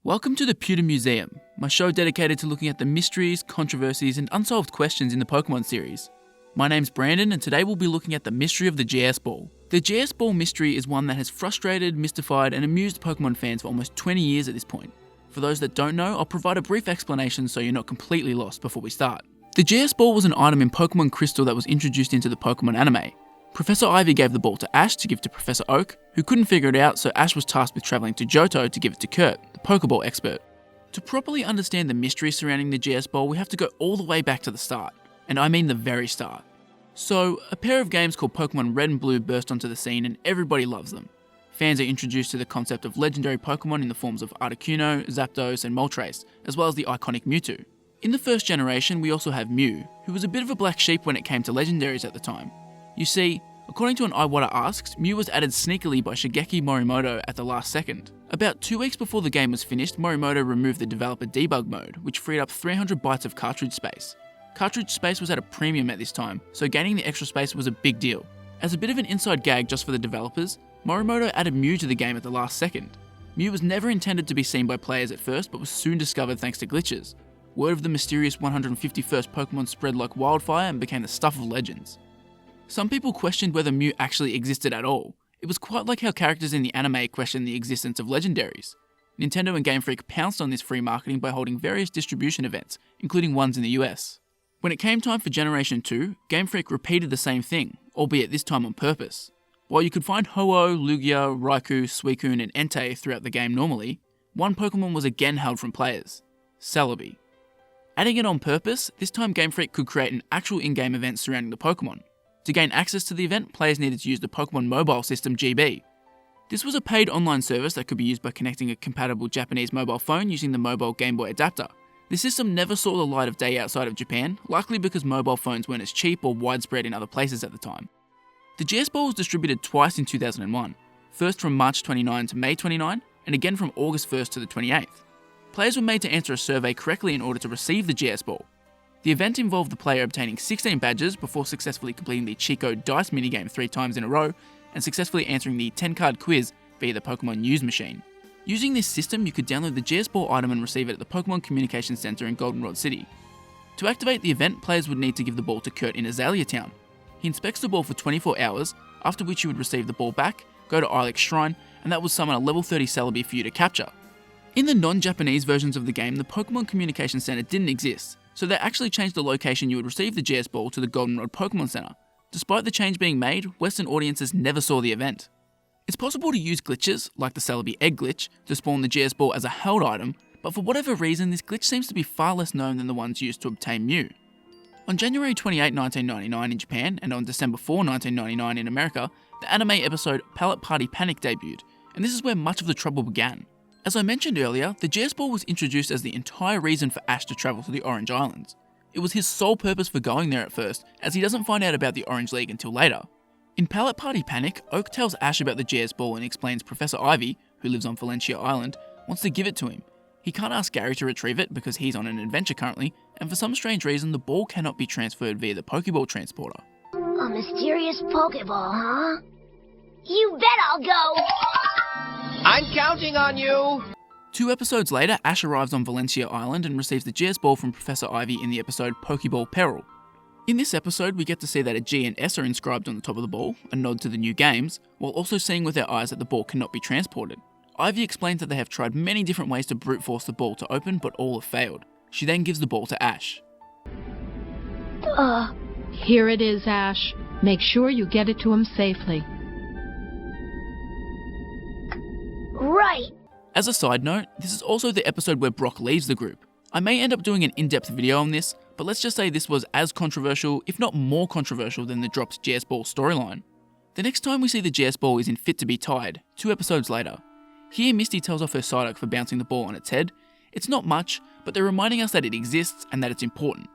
Welcome to the Pewter Museum, my show dedicated to looking at the mysteries, controversies and unsolved questions in the Pokemon series. My name's Brandon and today we'll be looking at the mystery of the GS Ball. The GS Ball mystery is one that has frustrated, mystified and amused Pokemon fans for almost 20 years at this point. For those that don't know, I'll provide a brief explanation so you're not completely lost before we start. The GS Ball was an item in Pokemon Crystal that was introduced into the Pokemon anime. Professor Ivy gave the ball to Ash to give to Professor Oak, who couldn't figure it out, so Ash was tasked with travelling to Johto to give it to Kurt, the Pokeball expert. To properly understand the mystery surrounding the GS Ball, we have to go all the way back to the start, and I mean the very start. So, a pair of games called Pokemon Red and Blue burst onto the scene and everybody loves them. Fans are introduced to the concept of legendary Pokemon in the forms of Articuno, Zapdos and Moltres, as well as the iconic Mewtwo. In the first generation, we also have Mew, who was a bit of a black sheep when it came to legendaries at the time. You see, according to an Iwata Asks, Mew was added sneakily by Shigeki Morimoto at the last second. About 2 weeks before the game was finished, Morimoto removed the developer debug mode, which freed up 300 bytes of cartridge space. Cartridge space was at a premium at this time, so gaining the extra space was a big deal. As a bit of an inside gag just for the developers, Morimoto added Mew to the game at the last second. Mew was never intended to be seen by players at first, but was soon discovered thanks to glitches. Word of the mysterious 151st Pokemon spread like wildfire and became the stuff of legends. Some people questioned whether Mew actually existed at all. It was quite like how characters in the anime questioned the existence of legendaries. Nintendo and Game Freak pounced on this free marketing by holding various distribution events, including ones in the US. When it came time for Generation 2, Game Freak repeated the same thing, albeit this time on purpose. While you could find Ho-Oh, Lugia, Raikou, Suicune and Entei throughout the game normally, one Pokemon was again held from players: Celebi. Adding it on purpose, this time Game Freak could create an actual in-game event surrounding the Pokemon. To gain access to the event, players needed to use the Pokemon mobile system GB. This was a paid online service that could be used by connecting a compatible Japanese mobile phone using the mobile Game Boy adapter. The system never saw the light of day outside of Japan, likely because mobile phones weren't as cheap or widespread in other places at the time. The GS Ball was distributed twice in 2001, first from March 29 to May 29, and again from August 1st to the 28th. Players were made to answer a survey correctly in order to receive the GS Ball. The event involved the player obtaining 16 badges before successfully completing the Chico Dice minigame 3 times in a row, and successfully answering the 10-card quiz via the Pokemon News machine. Using this system, you could download the GS Ball item and receive it at the Pokemon Communication Center in Goldenrod City. To activate the event, players would need to give the ball to Kurt in Azalea Town. He inspects the ball for 24 hours, after which you would receive the ball back, go to Ilex Shrine, and that would summon a level 30 Celebi for you to capture. In the non-Japanese versions of the game, the Pokemon Communication Center didn't exist, so they actually changed the location you would receive the GS Ball to the Goldenrod Pokemon Center. Despite the change being made, Western audiences never saw the event. It's possible to use glitches, like the Celebi Egg glitch, to spawn the GS Ball as a held item, but for whatever reason this glitch seems to be far less known than the ones used to obtain Mew. On January 28, 1999 in Japan, and on December 4, 1999 in America, the anime episode Palette Party Panic debuted, and this is where much of the trouble began. As I mentioned earlier, the GS Ball was introduced as the entire reason for Ash to travel to the Orange Islands. It was his sole purpose for going there at first, as he doesn't find out about the Orange League until later. In Palette Party Panic, Oak tells Ash about the GS Ball and explains Professor Ivy, who lives on Valencia Island, wants to give it to him. He can't ask Gary to retrieve it because he's on an adventure currently, and for some strange reason the ball cannot be transferred via the Pokeball transporter. A mysterious Pokeball, huh? You bet I'll go! I'm counting on you! 2 episodes later, Ash arrives on Valencia Island and receives the GS Ball from Professor Ivy in the episode Pokeball Peril. In this episode, we get to see that a G and S are inscribed on the top of the ball, a nod to the new games, while also seeing with our eyes that the ball cannot be transported. Ivy explains that they have tried many different ways to brute force the ball to open, but all have failed. She then gives the ball to Ash. Here it is, Ash. Make sure you get it to him safely. Right! As a side note, this is also the episode where Brock leaves the group. I may end up doing an in-depth video on this, but let's just say this was as controversial, if not more controversial than the dropped GS Ball storyline. The next time we see the GS Ball is in Fit to be Tied, 2 episodes later. Here Misty tells off her Psyduck for bouncing the ball on its head. It's not much, but they're reminding us that it exists and that it's important.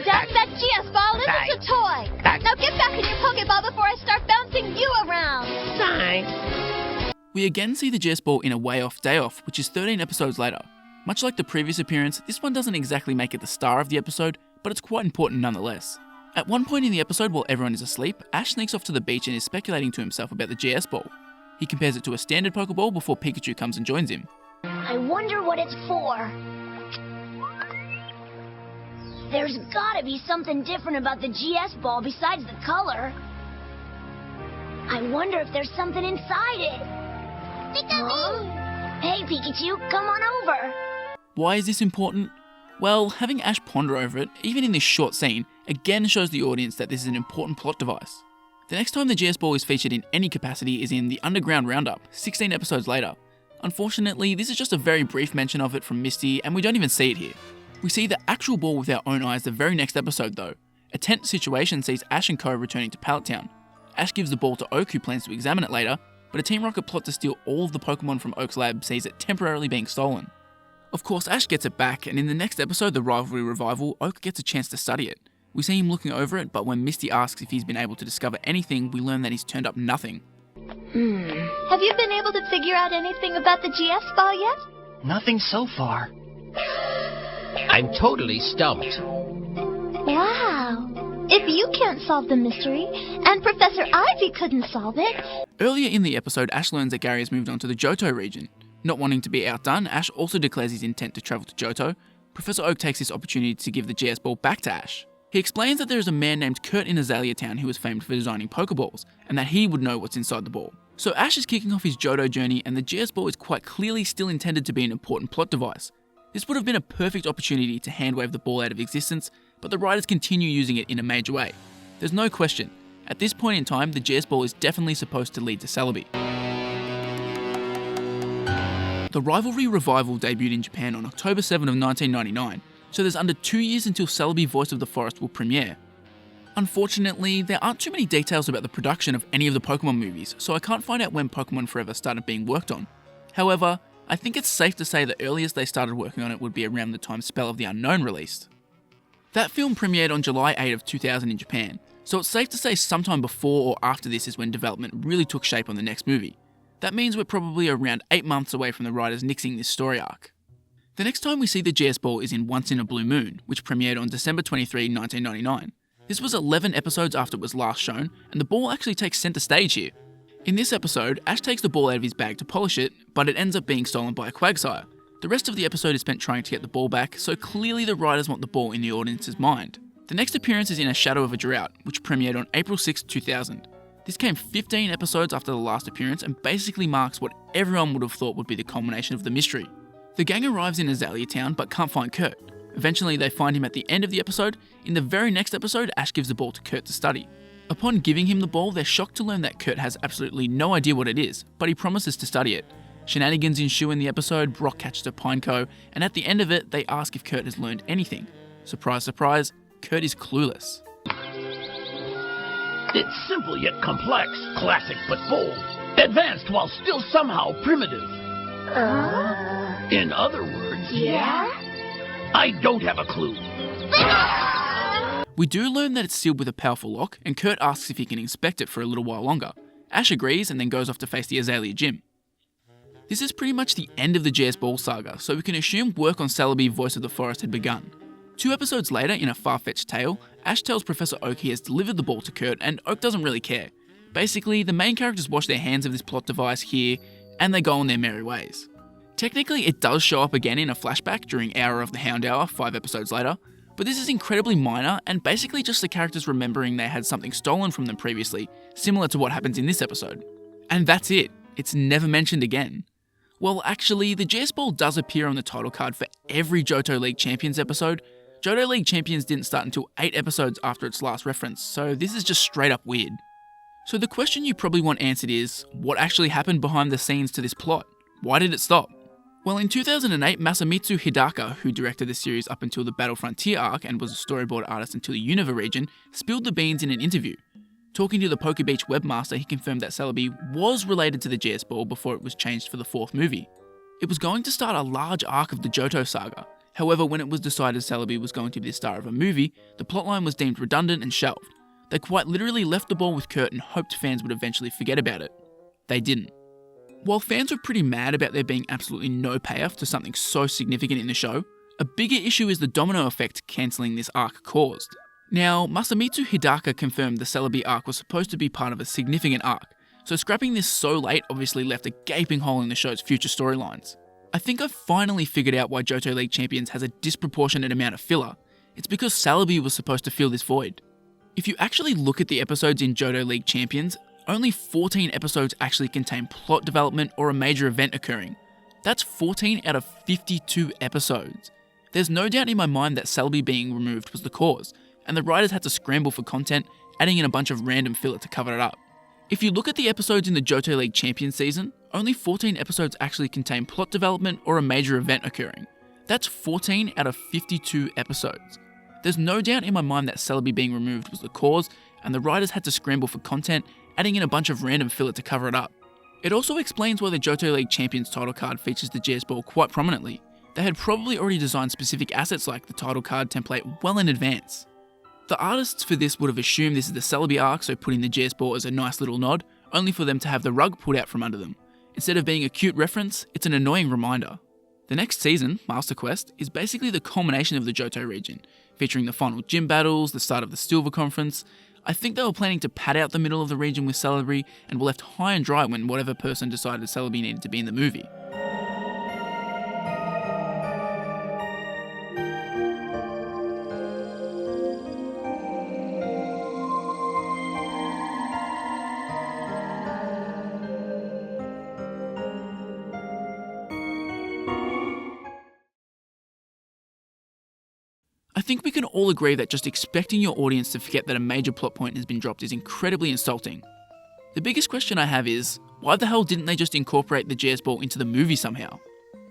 Psyduck, that GS Ball isn't a toy! Now get back in your Pokeball before I start bouncing you around! We again see the GS Ball in A Way Off Day Off, which is 13 episodes later. Much like the previous appearance, this one doesn't exactly make it the star of the episode, but it's quite important nonetheless. At one point in the episode while everyone is asleep, Ash sneaks off to the beach and is speculating to himself about the GS ball. He compares it to a standard Pokeball before Pikachu comes and joins him. I wonder what it's for. There's gotta be something different about the GS ball besides the color. I wonder if there's something inside it. Huh? Hey, Pikachu, come on over. Why is this important? Well, having Ash ponder over it, even in this short scene, again shows the audience that this is an important plot device. The next time the GS ball is featured in any capacity is in the Underground Roundup, 16 episodes later. Unfortunately, this is just a very brief mention of it from Misty, and we don't even see it here. We see the actual ball with our own eyes the very next episode though. A tense situation sees Ash and Co returning to Pallet Town. Ash gives the ball to Oak, who plans to examine it later, but a Team Rocket plot to steal all of the Pokemon from Oak's lab sees it temporarily being stolen. Of course, Ash gets it back, and in the next episode, the Rivalry Revival, Oak gets a chance to study it. We see him looking over it, but when Misty asks if he's been able to discover anything, we learn that he's turned up nothing. Have you been able to figure out anything about the GS ball yet? Nothing so far. I'm totally stumped. Wow. If you can't solve the mystery, and Professor Ivy couldn't solve it... Earlier in the episode, Ash learns that Gary has moved on to the Johto region. Not wanting to be outdone, Ash also declares his intent to travel to Johto. Professor Oak takes this opportunity to give the GS ball back to Ash. He explains that there is a man named Kurt in Azalea Town who is famed for designing Pokeballs, and that he would know what's inside the ball. So Ash is kicking off his Johto journey, and the GS ball is quite clearly still intended to be an important plot device. This would have been a perfect opportunity to handwave the ball out of existence, but the writers continue using it in a major way. There's no question, at this point in time, the GS ball is definitely supposed to lead to Celebi. The Rivalry Revival debuted in Japan on October 7 of 1999, so there's under 2 years until Celebi Voice of the Forest will premiere. Unfortunately, there aren't too many details about the production of any of the Pokemon movies, so I can't find out when Pokemon Forever started being worked on. However, I think it's safe to say the earliest they started working on it would be around the time Spell of the Unknown released. That film premiered on July 8 of 2000 in Japan, so it's safe to say sometime before or after this is when development really took shape on the next movie. That means we're probably around 8 months away from the writers nixing this story arc. The next time we see the GS ball is in Once in a Blue Moon, which premiered on December 23, 1999. This was 11 episodes after it was last shown, and the ball actually takes centre stage here. In this episode, Ash takes the ball out of his bag to polish it, but it ends up being stolen by a Quagsire. The rest of the episode is spent trying to get the ball back, so clearly the writers want the ball in the audience's mind. The next appearance is in A Shadow of a Drought, which premiered on April 6, 2000. This came 15 episodes after the last appearance and basically marks what everyone would have thought would be the culmination of the mystery. The gang arrives in Azalea Town but can't find Kurt. Eventually they find him at the end of the episode. In the very next episode, Ash gives the ball to Kurt to study. Upon giving him the ball, they're shocked to learn that Kurt has absolutely no idea what it is, but he promises to study it. Shenanigans ensue in the episode, Brock catches a Pineco, and at the end of it, they ask if Kurt has learned anything. Surprise, surprise, Kurt is clueless. It's simple yet complex, classic but bold, advanced while still somehow primitive. In other words, Yeah? I don't have a clue. We do learn that it's sealed with a powerful lock, and Kurt asks if he can inspect it for a little while longer. Ash agrees and then goes off to face the Azalea gym. This is pretty much the end of the GS Ball saga, so we can assume work on Celebi Voice of the Forest had begun. 2 episodes later, in a far-fetched tale, Ash tells Professor Oak he has delivered the ball to Kurt, and Oak doesn't really care. Basically, the main characters wash their hands of this plot device here, and they go on their merry ways. Technically, it does show up again in a flashback during Hour of the Hound Hour, 5 episodes later, but this is incredibly minor and basically just the characters remembering they had something stolen from them previously, similar to what happens in this episode. And that's it. It's never mentioned again. Well, actually, the GS Ball does appear on the title card for every Johto League Champions episode. Johto League Champions didn't start until 8 episodes after its last reference, so this is just straight up weird. So the question you probably want answered is, what actually happened behind the scenes to this plot? Why did it stop? Well, in 2008, Masamitsu Hidaka, who directed the series up until the Battle Frontier arc and was a storyboard artist until the Unova region, spilled the beans in an interview. Talking to the Poke Beach webmaster, he confirmed that Celebi was related to the GS Ball before it was changed for the 4th movie. It was going to start a large arc of the Johto saga. However, when it was decided Celebi was going to be the star of a movie, the plotline was deemed redundant and shelved. They quite literally left the ball with Kurt and hoped fans would eventually forget about it. They didn't. While fans were pretty mad about there being absolutely no payoff to something so significant in the show, a bigger issue is the domino effect cancelling this arc caused. Now, Masamitsu Hidaka confirmed the Celebi arc was supposed to be part of a significant arc, so scrapping this so late obviously left a gaping hole in the show's future storylines. I think I've finally figured out why Johto League Champions has a disproportionate amount of filler. It's because Celebi was supposed to fill this void. If you actually look at the episodes in Johto League Champions, only 14 episodes actually contain plot development or a major event occurring. That's 14 out of 52 episodes. There's no doubt in my mind that Celebi being removed was the cause, and the writers had to scramble for content, adding in a bunch of random filler to cover it up. If you look at the episodes in the Johto League Champions season, only 14 episodes actually contain plot development or a major event occurring. That's 14 out of 52 episodes. There's no doubt in my mind that Celebi being removed was the cause, and the writers had to scramble for content, adding in a bunch of random filler to cover it up. It also explains why the Johto League Champions title card features the GS Ball quite prominently. They had probably already designed specific assets like the title card template well in advance. The artists for this would have assumed this is the Celebi arc, so putting the GS Ball as a nice little nod, only for them to have the rug pulled out from under them. Instead of being a cute reference, it's an annoying reminder. The next season, Master Quest, is basically the culmination of the Johto region, featuring the final gym battles, the start of the Silver Conference. I think they were planning to pad out the middle of the region with Celebi and were left high and dry when whatever person decided Celebi needed to be in the movie. I think we can all agree that just expecting your audience to forget that a major plot point has been dropped is incredibly insulting. The biggest question I have is, why the hell didn't they just incorporate the GS Ball into the movie somehow?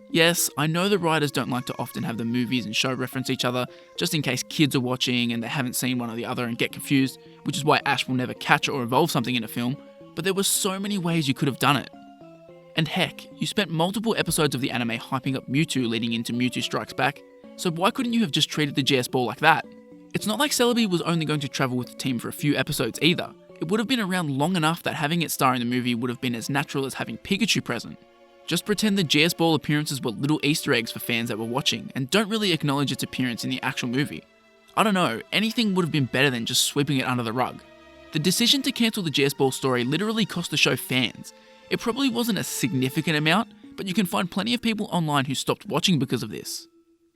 Yes, I know the writers don't like to often have the movies and show reference each other, just in case kids are watching and they haven't seen one or the other and get confused, which is why Ash will never catch or evolve something in a film, but there were so many ways you could have done it. And heck, you spent multiple episodes of the anime hyping up Mewtwo leading into Mewtwo Strikes Back, so why couldn't you have just treated the GS Ball like that? It's not like Celebi was only going to travel with the team for a few episodes either. It would have been around long enough that having it star in the movie would have been as natural as having Pikachu present. Just pretend the GS Ball appearances were little Easter eggs for fans that were watching, and don't really acknowledge its appearance in the actual movie. I don't know, anything would have been better than just sweeping it under the rug. The decision to cancel the GS Ball story literally cost the show fans. It probably wasn't a significant amount, but you can find plenty of people online who stopped watching because of this.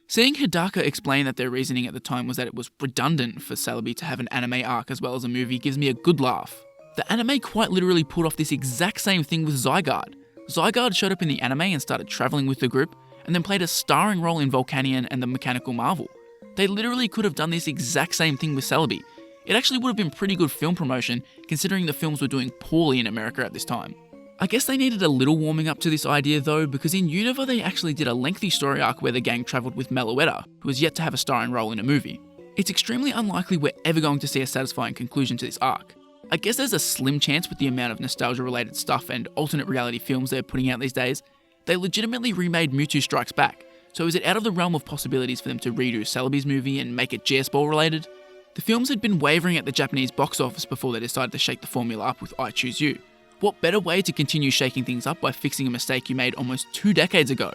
Seeing Hidaka explain that their reasoning at the time was that it was redundant for Celebi to have an anime arc as well as a movie gives me a good laugh. The anime quite literally pulled off this exact same thing with Zygarde. Zygarde showed up in the anime and started travelling with the group, and then played a starring role in Volcanion and the Mechanical Marvel. They literally could have done this exact same thing with Celebi. It actually would have been pretty good film promotion considering the films were doing poorly in America at this time. I guess they needed a little warming up to this idea though, because in Unova they actually did a lengthy story arc where the gang travelled with Meloetta, who has yet to have a starring role in a movie. It's extremely unlikely we're ever going to see a satisfying conclusion to this arc. I guess there's a slim chance with the amount of nostalgia related stuff and alternate reality films they're putting out these days. They legitimately remade Mewtwo Strikes Back, so is it out of the realm of possibilities for them to redo Celebi's movie and make it GS Ball related? The films had been wavering at the Japanese box office before they decided to shake the formula up with I Choose You. What better way to continue shaking things up by fixing a mistake you made almost 2 decades ago?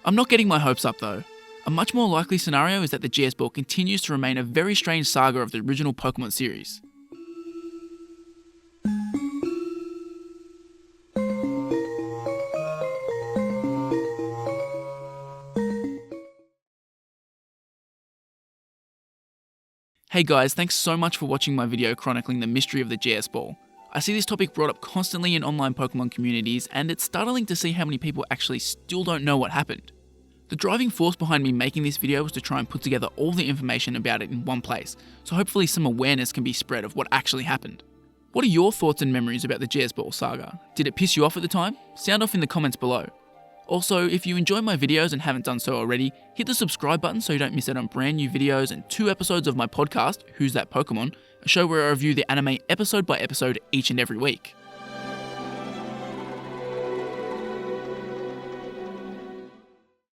I'm not getting my hopes up though. A much more likely scenario is that the GS Ball continues to remain a very strange saga of the original Pokemon series. Hey guys, thanks so much for watching my video chronicling the mystery of the GS Ball. I see this topic brought up constantly in online Pokemon communities, and it's startling to see how many people actually still don't know what happened. The driving force behind me making this video was to try and put together all the information about it in one place, so hopefully some awareness can be spread of what actually happened. What are your thoughts and memories about the GS Ball saga? Did it piss you off at the time? Sound off in the comments below. Also, if you enjoy my videos and haven't done so already, hit the subscribe button so you don't miss out on brand new videos and 2 episodes of my podcast, Who's That Pokemon?, a show where I review the anime episode by episode each and every week.